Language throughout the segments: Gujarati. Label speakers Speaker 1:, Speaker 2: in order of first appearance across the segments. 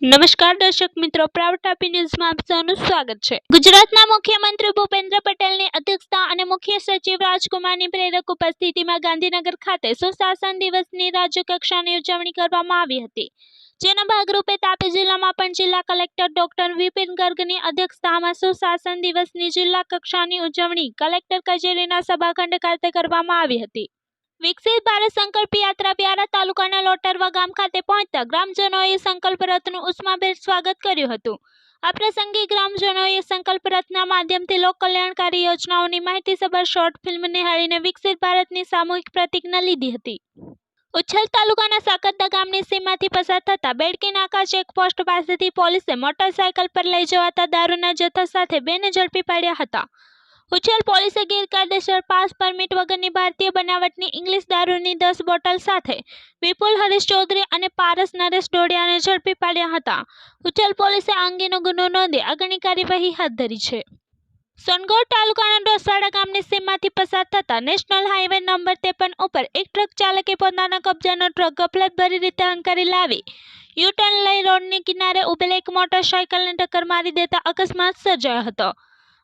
Speaker 1: નમસ્કાર દર્શક મિત્રો, પ્રાઉડ ટાપી ન્યૂઝમાં આપ સૌનું સ્વાગત છે. ગુજરાતના મુખ્યમંત્રી ભૂપેન્દ્ર પટેલની અધ્યક્ષતા અને મુખ્ય સચિવ રાજકુમારની પ્રેરક ઉપસ્થિતિમાં ગાંધીનગર ખાતે સુશાસન દિવસની રાજ્યકક્ષાની ઉજવણી કરવામાં આવી હતી. જેના ભાગરૂપે તાપી જિલ્લામાં પણ જિલ્લા કલેક્ટર ડોક્ટર વિપિન ગર્ગની અધ્યક્ષતામાં સુશાસન દિવસની જિલ્લા કક્ષાની ઉજવણી કલેક્ટર કચેરીના સભાખંડ ખાતે કરવામાં આવી હતી. વિકસિત ભારત સંકલ્પ યાત્રા વ્યારા તાલુકાના લોટરવા ગામ ખાતે પહોંચતા ગ્રામજનોએ સંકલ્પ રથનું ઉષ્માભેર સ્વાગત કર્યું હતું. આ પ્રસંગે ગ્રામજનોએ સંકલ્પ રથના માધ્યમથી લોક કલ્યાણકારી યોજનાઓની માહિતીસભર શોર્ટ ફિલ્મ નિહાળીને વિકસિત ભારતની સામૂહિક પ્રતિજ્ઞા લીધી હતી. ઉચ્છલ તાલુકાના સાકરદા ગામની સીમમાંથી પસાર થતા બેડકી નાકા ચેકપોસ્ટ પાસેથી પોલીસે મોટરસાયકલ પર લઈ જવાતા દારૂના જથ્થા સાથે બેને ઝડપી પાડ્યા હતા. ઉચ્છલ પોલીસે ગેરકાયદેસર પાસ પરમિટ વગરની ભારતીય બનાવટની ઇંગ્લિશ દારૂની 10 બોટલ સાથે વિપુલ હરીશ ચૌધરી અને પારસ નરેશ ડોડિયાને ઝડપી પાડ્યા હતા. ઉચ્છલ પોલીસે આ અંગેનો ગુનો નોંધી આગળની કાર્યવાહી હાથ ધરી છે. સોનગઢ તાલુકાના ડોસાડા ગામની સીમમાંથી પસાર થતા નેશનલ હાઈવે નંબર 53 ઉપર એક ટ્રક ચાલકે પોતાના કબજાનો ટ્રક ગફલતભરી રીતે હંકારી લાવી યુ-ટર્ન લઈ રોડની કિનારે ઉભેલ એક મોટરસાયકલને ટક્કર મારી દેતા અકસ્માત સર્જાયો હતો.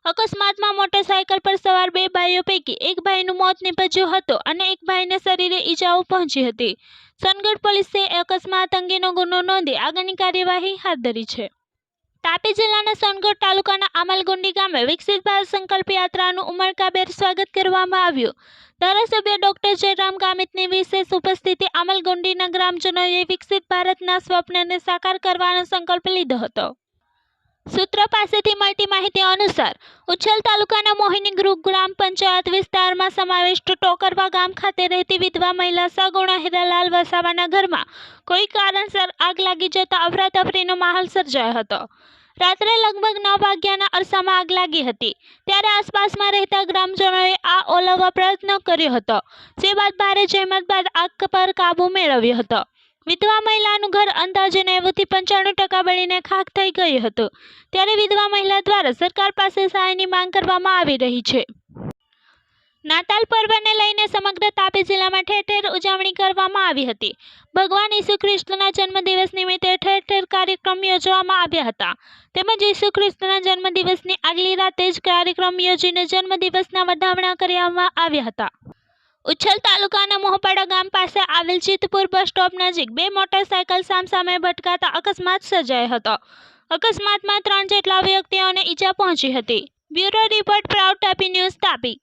Speaker 1: અકસ્માતમાં મોટરસાયકલ પર સવાર 2 ભાઈઓ પૈકી એક ભાઈનું મોત નીપજ્યું હતું અને એક ભાઈને શરીરે ઈજાઓ પહોંચી હતી. સોનગઢ પોલીસે અકસ્માત અંગેનો ગુનો નોંધી આગળની કાર્યવાહી હાથ ધરી છે. તાપી જિલ્લાના સોનગઢ તાલુકાના આમલગુંડી ગામે વિકસિત ભારત સંકલ્પ યાત્રાનું ઉમળકાભેર સ્વાગત કરવામાં આવ્યું. ધારાસભ્ય ડોક્ટર જયરામ ગામિતની વિશેષ ઉપસ્થિતિ આમલગુંડીના ગ્રામજનોએ વિકસિત ભારતના સ્વપ્નને સાકાર કરવાનો સંકલ્પ લીધો હતો. સૂત્રો પાસેથી મળતી માહિતી અનુસાર ઉચ્છલ તાલુકાના મોહિની ગ્રામ પંચાયત વિસ્તારમાં સમાવિષ્ટ ટોકરવા ગામ ખાતે રહેતી વિધવા મહિલા સગુણા હીરાલાલ વસાવાના ઘરમાં કોઈ કારણસર આગ લાગી જતા અફરાતફરીનો માહોલ સર્જાયો હતો. રાત્રે લગભગ 9 વાગ્યાના અરસામાં આગ લાગી હતી. ત્યારે આસપાસમાં રહેતા ગ્રામજનોએ આ ઓલવવા પ્રયત્ન કર્યો હતો, જે બાદ ભારે જહેમત બાદ આગ પર કાબૂ મેળવ્યો હતો. વિધવા મહિલાનું ઘર અંદાજે 90 થી 95% બળીને ખાખ થઈ ગયું હતું. ત્યારે વિધવા મહિલા દ્વારા સરકાર પાસે સહાયની માંગ કરવામાં આવી રહી છે. નાતાલ પર્વને લઈને સમગ્ર તાપી જિલ્લામાં ઠેર ઠેર ઉજવણી કરવામાં આવી હતી. ભગવાન ઈસુ ખ્રિસ્તના જન્મદિવસ નિમિત્તે ઠેર ઠેર કાર્યક્રમ યોજવામાં આવ્યા હતા. તેમજ ઈસુ ખ્રિસ્તના જન્મદિવસની આગલી રાતે જ કાર્યક્રમ યોજીને જન્મદિવસના વધામણા કરવામાં આવ્યા હતા. ઉચ્છલ તાલુકાના મોહપાડા ગામ પાસે આવેલ ચિતપુર બસ સ્ટોપ નજીક 2 મોટરસાયકલ સામસામે ભટકાતા અકસ્માત સર્જાયો હતો. અકસ્માતમાં 3 જેટલા વ્યક્તિઓને ઈજા પહોંચી હતી. Bureau report, proud Tapi news, Tapi.